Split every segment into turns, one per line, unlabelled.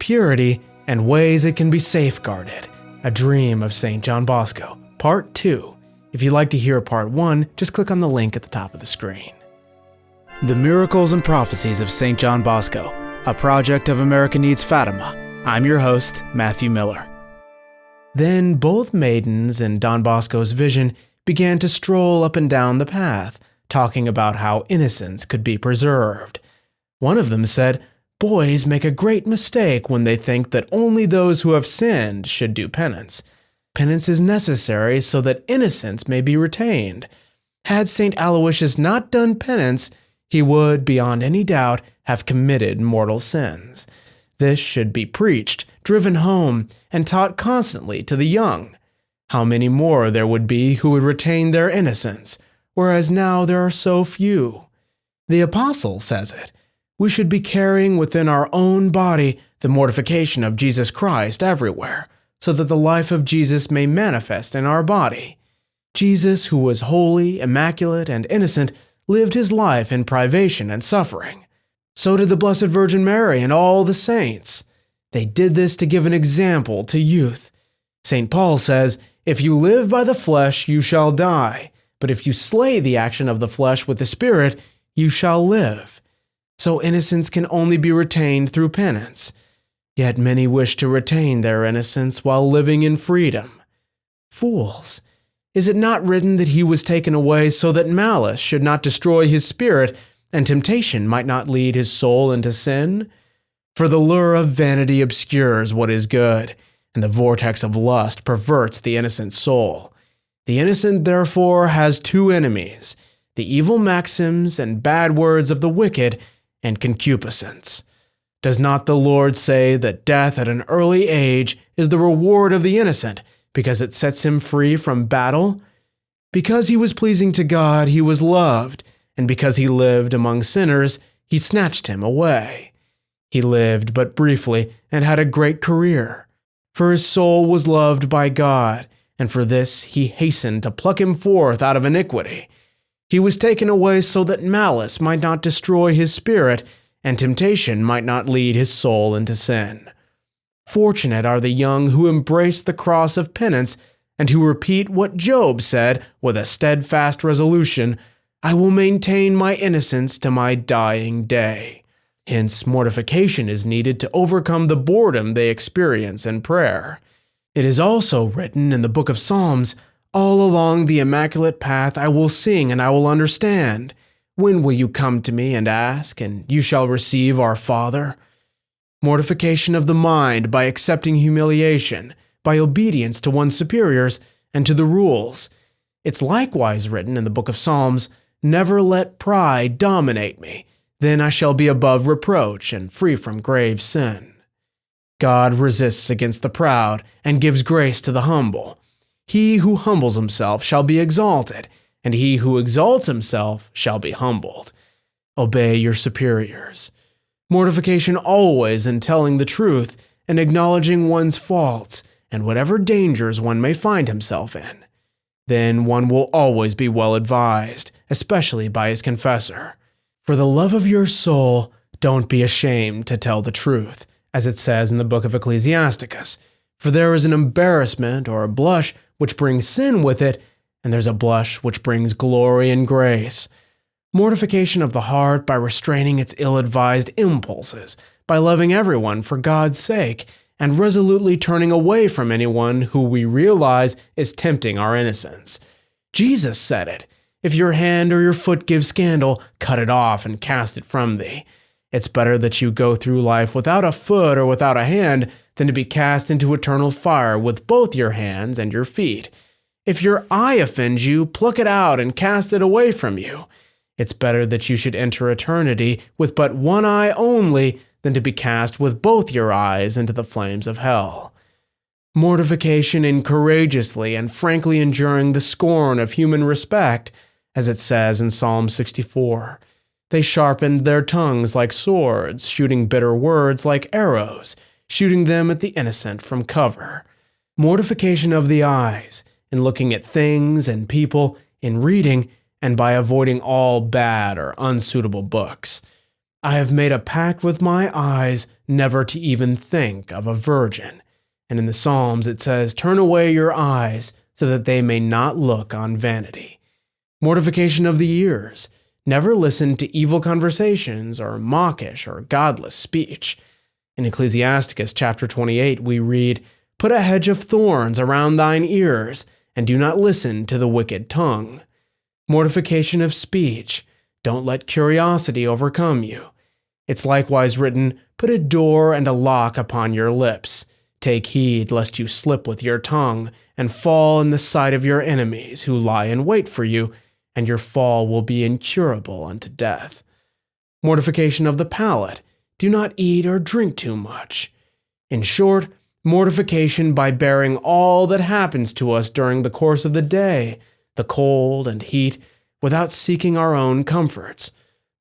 Purity and Ways It Can Be Safeguarded, A Dream of St. John Bosco, Part 2. If you'd like to hear Part 1, just click on the link at the top of the screen. The Miracles and Prophecies of St. John Bosco, a project of America Needs Fatima. I'm your host, Matthew Miller. Then both maidens in Don Bosco's vision began to stroll up and down the path, talking about how innocence could be preserved. One of them said, "Boys make a great mistake when they think that only those who have sinned should do penance. Penance is necessary so that innocence may be retained. Had St. Aloysius not done penance, he would, beyond any doubt, have committed mortal sins. This should be preached, driven home, and taught constantly to the young. How many more there would be who would retain their innocence, whereas now there are so few. The Apostle says it. We should be carrying within our own body the mortification of Jesus Christ everywhere, so that the life of Jesus may manifest in our body. Jesus, who was holy, immaculate, and innocent, lived his life in privation and suffering. So did the Blessed Virgin Mary and all the saints. They did this to give an example to youth. St. Paul says, "If you live by the flesh, you shall die, but if you slay the action of the flesh with the Spirit, you shall live." So innocence can only be retained through penance. Yet many wish to retain their innocence while living in freedom. Fools! Is it not written that he was taken away so that malice should not destroy his spirit, and temptation might not lead his soul into sin? For the lure of vanity obscures what is good, and the vortex of lust perverts the innocent soul. The innocent, therefore, has two enemies, the evil maxims and bad words of the wicked, and concupiscence. Does not the Lord say that death at an early age is the reward of the innocent, because it sets him free from battle? Because he was pleasing to God, he was loved, and because he lived among sinners, he snatched him away. He lived but briefly and had a great career. For his soul was loved by God, and for this he hastened to pluck him forth out of iniquity. He was taken away so that malice might not destroy his spirit, and temptation might not lead his soul into sin. Fortunate are the young who embrace the cross of penance, and who repeat what Job said with a steadfast resolution, "I will maintain my innocence to my dying day." Hence, mortification is needed to overcome the boredom they experience in prayer. It is also written in the book of Psalms, "All along the immaculate path I will sing and I will understand. When will you come to me and ask, and you shall receive our Father?" Mortification of the mind by accepting humiliation, by obedience to one's superiors and to the rules. It's likewise written in the book of Psalms, "Never let pride dominate me. Then I shall be above reproach and free from grave sin." God resists against the proud and gives grace to the humble. He who humbles himself shall be exalted, and he who exalts himself shall be humbled. Obey your superiors. Mortification always in telling the truth and acknowledging one's faults and whatever dangers one may find himself in. Then one will always be well advised, especially by his confessor. For the love of your soul, don't be ashamed to tell the truth, as it says in the book of Ecclesiasticus. For there is an embarrassment or a blush which brings sin with it, and there's a blush which brings glory and grace. Mortification of the heart by restraining its ill-advised impulses, by loving everyone for God's sake, and resolutely turning away from anyone who we realize is tempting our innocence. Jesus said it. If your hand or your foot gives scandal, cut it off and cast it from thee. It's better that you go through life without a foot or without a hand than to be cast into eternal fire with both your hands and your feet. If your eye offends you, pluck it out and cast it away from you. It's better that you should enter eternity with but one eye only than to be cast with both your eyes into the flames of hell. Mortification in courageously and frankly enduring the scorn of human respect, as it says in Psalm 64. They sharpened their tongues like swords, shooting bitter words like arrows, shooting them at the innocent from cover. Mortification of the eyes, in looking at things and people, in reading, and by avoiding all bad or unsuitable books. I have made a pact with my eyes never to even think of a virgin. And in the Psalms it says, turn away your eyes so that they may not look on vanity. Mortification of the ears. Never listen to evil conversations or mawkish or godless speech. In Ecclesiasticus chapter 28 we read, put a hedge of thorns around thine ears, and do not listen to the wicked tongue. Mortification of speech. Don't let curiosity overcome you. It's likewise written, put a door and a lock upon your lips. Take heed lest you slip with your tongue, and fall in the sight of your enemies who lie in wait for you, and your fall will be incurable unto death. Mortification of the palate. Do not eat or drink too much. In short, mortification by bearing all that happens to us during the course of the day, the cold and heat, without seeking our own comforts.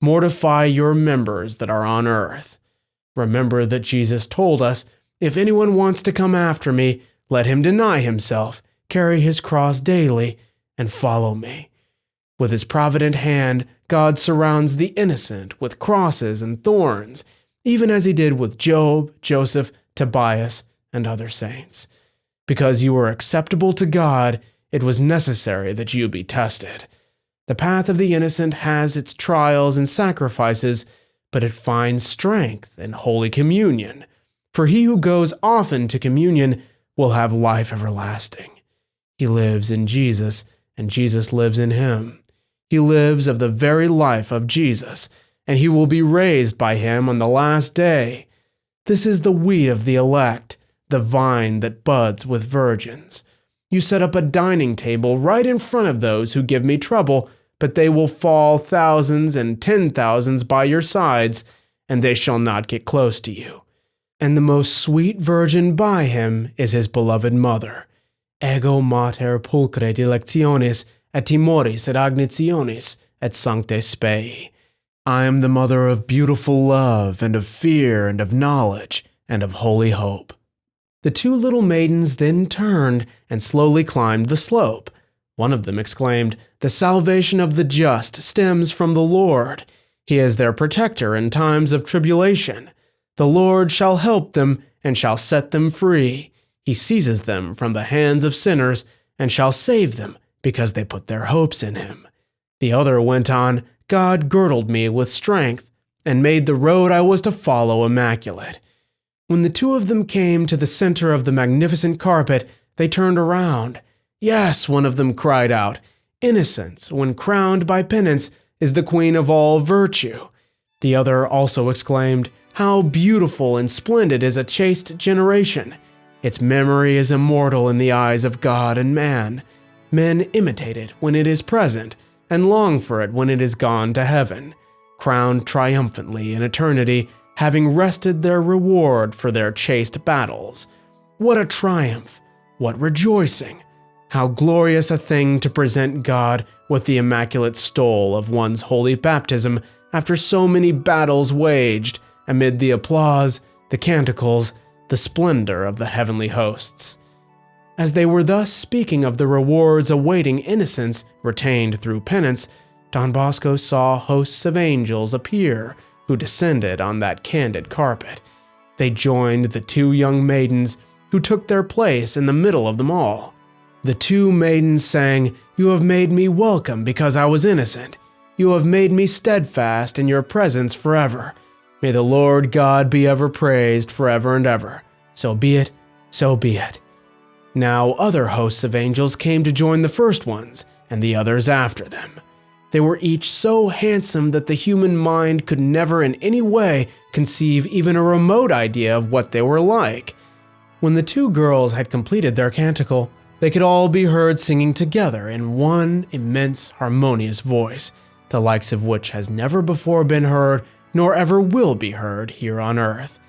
Mortify your members that are on earth. Remember that Jesus told us, if anyone wants to come after me, let him deny himself, carry his cross daily, and follow me. With his provident hand, God surrounds the innocent with crosses and thorns, even as he did with Job, Joseph, Tobias, and other saints. Because you were acceptable to God, it was necessary that you be tested. The path of the innocent has its trials and sacrifices, but it finds strength in Holy Communion. For he who goes often to communion will have life everlasting. He lives in Jesus, and Jesus lives in him. He lives of the very life of Jesus, and he will be raised by him on the last day. This is the wheat of the elect, the vine that buds with virgins. You set up a dining table right in front of those who give me trouble, but they will fall thousands and 10,000s by your sides, and they shall not get close to you. And the most sweet virgin by him is his beloved mother. Ego mater pulchre dilectionis, et timoris et agnitionis, et sancte spei. I am the mother of beautiful love, and of fear, and of knowledge, and of holy hope. The two little maidens then turned and slowly climbed the slope. One of them exclaimed, the salvation of the just stems from the Lord. He is their protector in times of tribulation. The Lord shall help them and shall set them free. He seizes them from the hands of sinners and shall save them because they put their hopes in him. The other went on, God girdled me with strength and made the road I was to follow immaculate. When the two of them came to the center of the magnificent carpet, they turned around. Yes, one of them cried out, innocence, when crowned by penance, is the queen of all virtue. The other also exclaimed, how beautiful and splendid is a chaste generation. Its memory is immortal in the eyes of God and man. Men imitate it when it is present, and long for it when it is gone to heaven, crowned triumphantly in eternity, having wrested their reward for their chaste battles. What a triumph! What rejoicing! How glorious a thing to present God with the immaculate stole of one's holy baptism after so many battles waged, amid the applause, the canticles, the splendor of the heavenly hosts. As they were thus speaking of the rewards awaiting innocence retained through penance, Don Bosco saw hosts of angels appear who descended on that candid carpet. They joined the two young maidens who took their place in the middle of them all. The two maidens sang, you have made me welcome because I was innocent. You have made me steadfast in your presence forever. May the Lord God be ever praised forever and ever. So be it, so be it. Now other hosts of angels came to join the first ones, and the others after them. They were each so handsome that the human mind could never in any way conceive even a remote idea of what they were like. When the two girls had completed their canticle, they could all be heard singing together in one immense harmonious voice, the likes of which has never before been heard nor ever will be heard here on earth.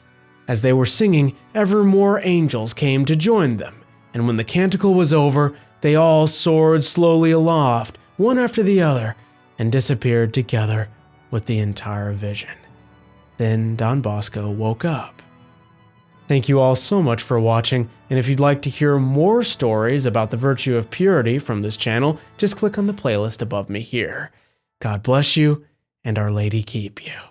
As they were singing, ever more angels came to join them, and when the canticle was over, they all soared slowly aloft, one after the other, and disappeared together with the entire vision. Then Don Bosco woke up. Thank you all so much for watching, and if you'd like to hear more stories about the virtue of purity from this channel, just click on the playlist above me here. God bless you, and Our Lady keep you.